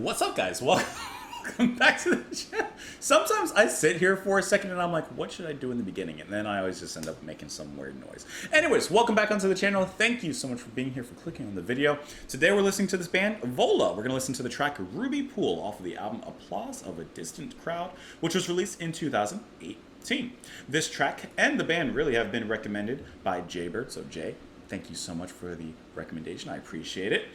What's up, guys? Welcome back to the channel. Sometimes I sit here for a second and I'm like, what should I do in the beginning? And then I always just end up making some weird noise. Anyways, welcome back onto the channel. Thank you so much for being here, for clicking on the video. Today we're listening to this band, VOLA. We're going to listen to the track Ruby Pool off of the album Applause of a Distant Crowd, which was released in 2018. This track and the band really have been recommended by Jaybird. So Jay, thank you so much for the recommendation. I appreciate it.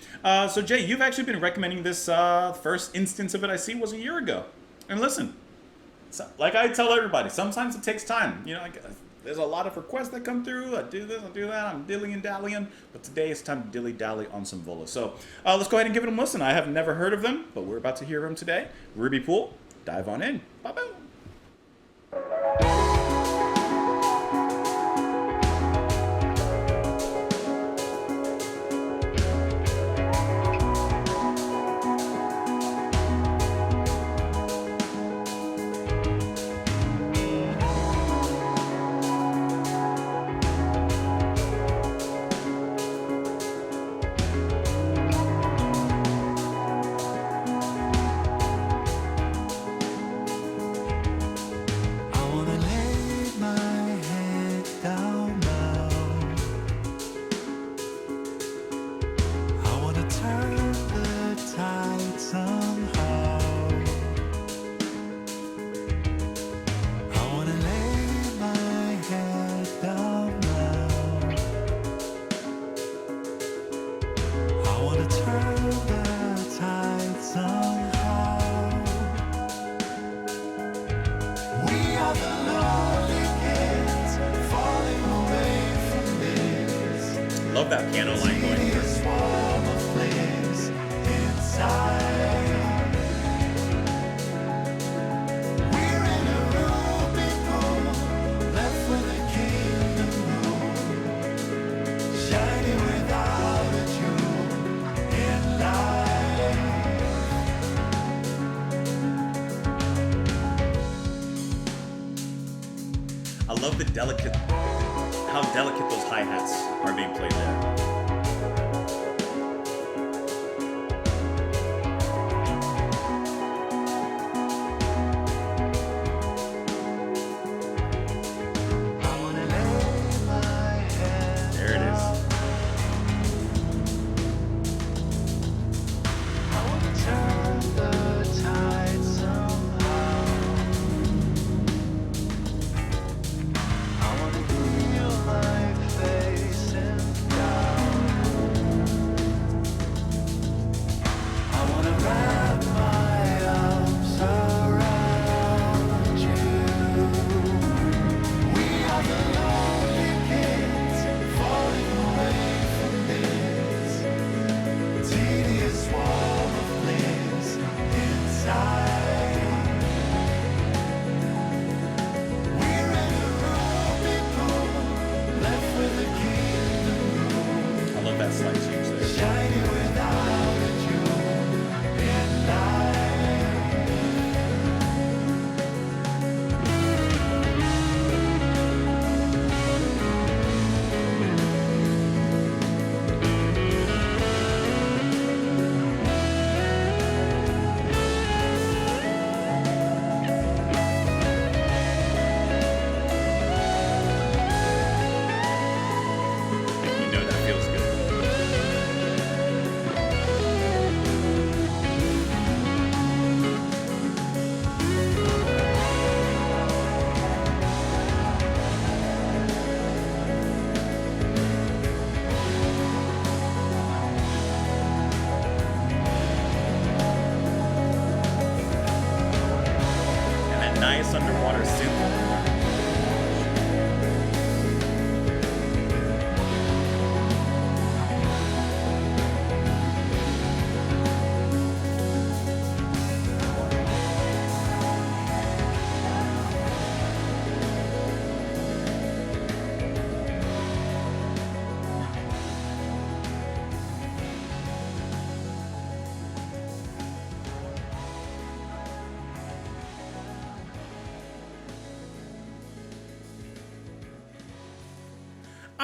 So Jay, you've actually been recommending this. First instance of it I see was a year ago. And listen, so, like I tell everybody, sometimes it takes time. You know, there's a lot of requests that come through. I do this, I do that. I'm dilly and dallying. But today it's time to dilly dally on some VOLA. So let's go ahead and give it a listen. I have never heard of them, but we're about to hear them today. Ruby Pool, dive on in. Bye-bye. Love that piano line going through. I love the how delicate those hi-hats are being played there.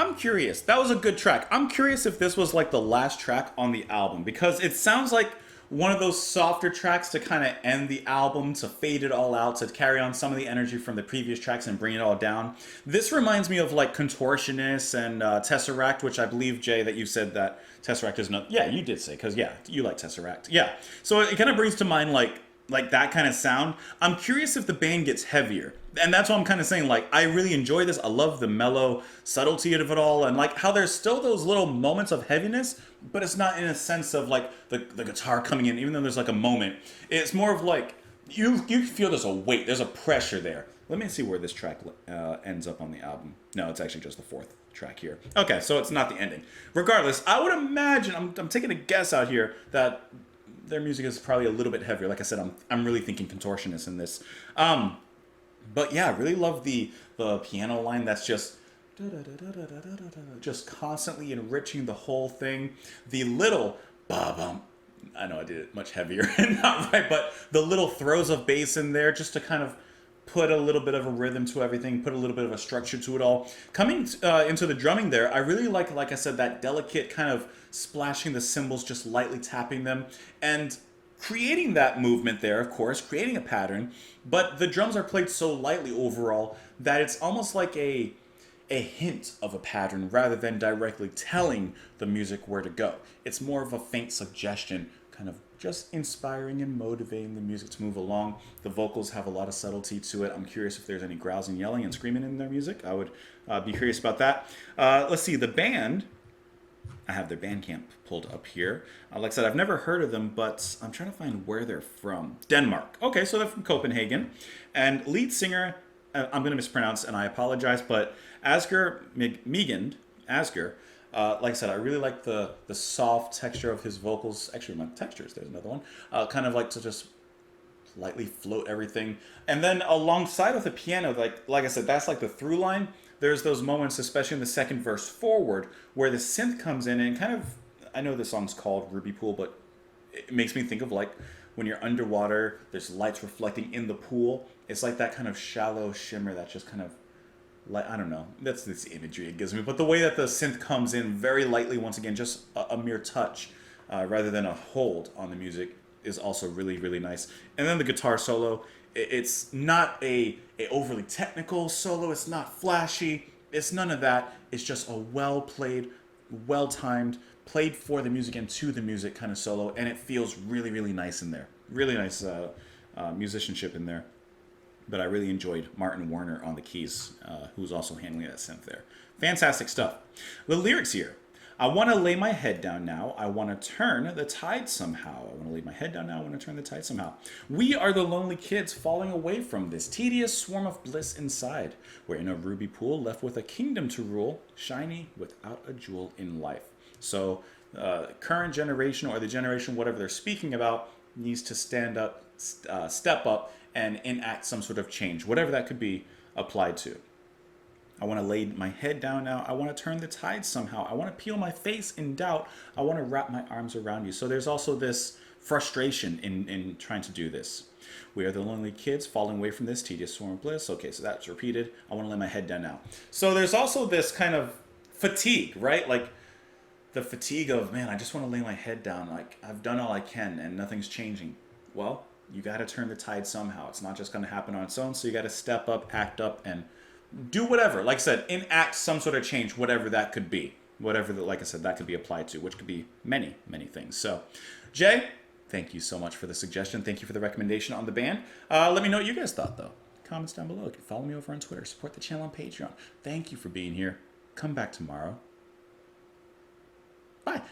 I'm curious. That was a good track. I'm curious if this was like the last track on the album because it sounds like one of those softer tracks to kind of end the album, to fade it all out, to carry on some of the energy from the previous tracks and bring it all down. This reminds me of like Contortionist and Tesseract, which I believe, Jay, that you said that Tesseract is not. Yeah, you did say, because yeah, you like Tesseract. Yeah. So it kind of brings to mind like that kind of sound. I'm curious if the band gets heavier. And that's what I'm kind of saying. Like, I really enjoy this. I love the mellow subtlety of it all. And like how there's still those little moments of heaviness, but it's not in a sense of like the guitar coming in, even though there's like a moment. It's more of like, you feel there's a weight, there's a pressure there. Let me see where this track ends up on the album. No, it's actually just the fourth track here. Okay, so it's not the ending. Regardless, I would imagine, I'm taking a guess out here, that their music is probably a little bit heavier. Like I said, I'm really thinking Contortionist in this. But yeah, I really love the piano line that's just constantly enriching the whole thing. The little ba-bum, I know I did it much heavier and not right, but the little throws of bass in there just to kind of put a little bit of a rhythm to everything, put a little bit of a structure to it all. Coming into the drumming there, I really like I said, that delicate kind of splashing the cymbals, just lightly tapping them, and creating that movement there, of course, creating a pattern, but the drums are played so lightly overall that it's almost like a hint of a pattern rather than directly telling the music where to go. It's more of a faint suggestion, kind of just inspiring and motivating the music to move along. The vocals have a lot of subtlety to it. I'm curious if there's any growls and yelling and screaming in their music. I would be curious about that. Let's see, the band, I have their Bandcamp pulled up here. Like I said, I've never heard of them, but I'm trying to find where they're from. Denmark. Okay, so they're from Copenhagen. And lead singer, I'm going to mispronounce, and I apologize, but Asger Migend, Asger, like I said, I really like the soft texture of his vocals. Actually, my textures, there's another one. Kind of like to just lightly float everything. And then alongside of the piano, like I said, that's like the through line. There's those moments, especially in the second verse forward, where the synth comes in and kind of, I know the song's called Ruby Pool, but it makes me think of like when you're underwater, there's lights reflecting in the pool. It's like that kind of shallow shimmer that just kind of, like, I don't know, that's this imagery it gives me. But the way that the synth comes in very lightly, once again, just a mere touch rather than a hold on the music, is also really, really nice. And then the guitar solo, it's not a overly technical solo. It's not flashy. It's none of that. It's just a well-played, well-timed, played for the music and to the music kind of solo. And it feels really, really nice in there. Really nice musicianship in there. But I really enjoyed Martin Warner on the keys, who's also handling that synth there. Fantastic stuff. The lyrics here. I want to lay my head down now. I want to turn the tide somehow. I want to lay my head down now. I want to turn the tide somehow. We are the lonely kids falling away from this tedious swarm of bliss inside. We're in a ruby pool left with a kingdom to rule, shiny without a jewel in life. So current generation, or the generation, whatever they're speaking about, needs to stand up, step up, and enact some sort of change, whatever that could be applied to. I want to lay my head down now. I want to turn the tide somehow. I want to peel my face in doubt. I want to wrap my arms around you. So there's also this frustration in trying to do this. We are the lonely kids falling away from this tedious swarm of bliss. Okay, so that's repeated. I want to lay my head down now. So there's also this kind of fatigue, right? Like the fatigue of, man, I just want to lay my head down. Like, I've done all I can and nothing's changing. Well, you got to turn the tide somehow. It's not just going to happen on its own. So you got to step up, act up, and do whatever. Like I said, enact some sort of change, whatever that could be. Whatever, like I said, that could be applied to, which could be many, many things. So, Jay, thank you so much for the suggestion. Thank you for the recommendation on the band. Let me know what you guys thought, though. Comments down below. You can follow me over on Twitter. Support the channel on Patreon. Thank you for being here. Come back tomorrow. Bye.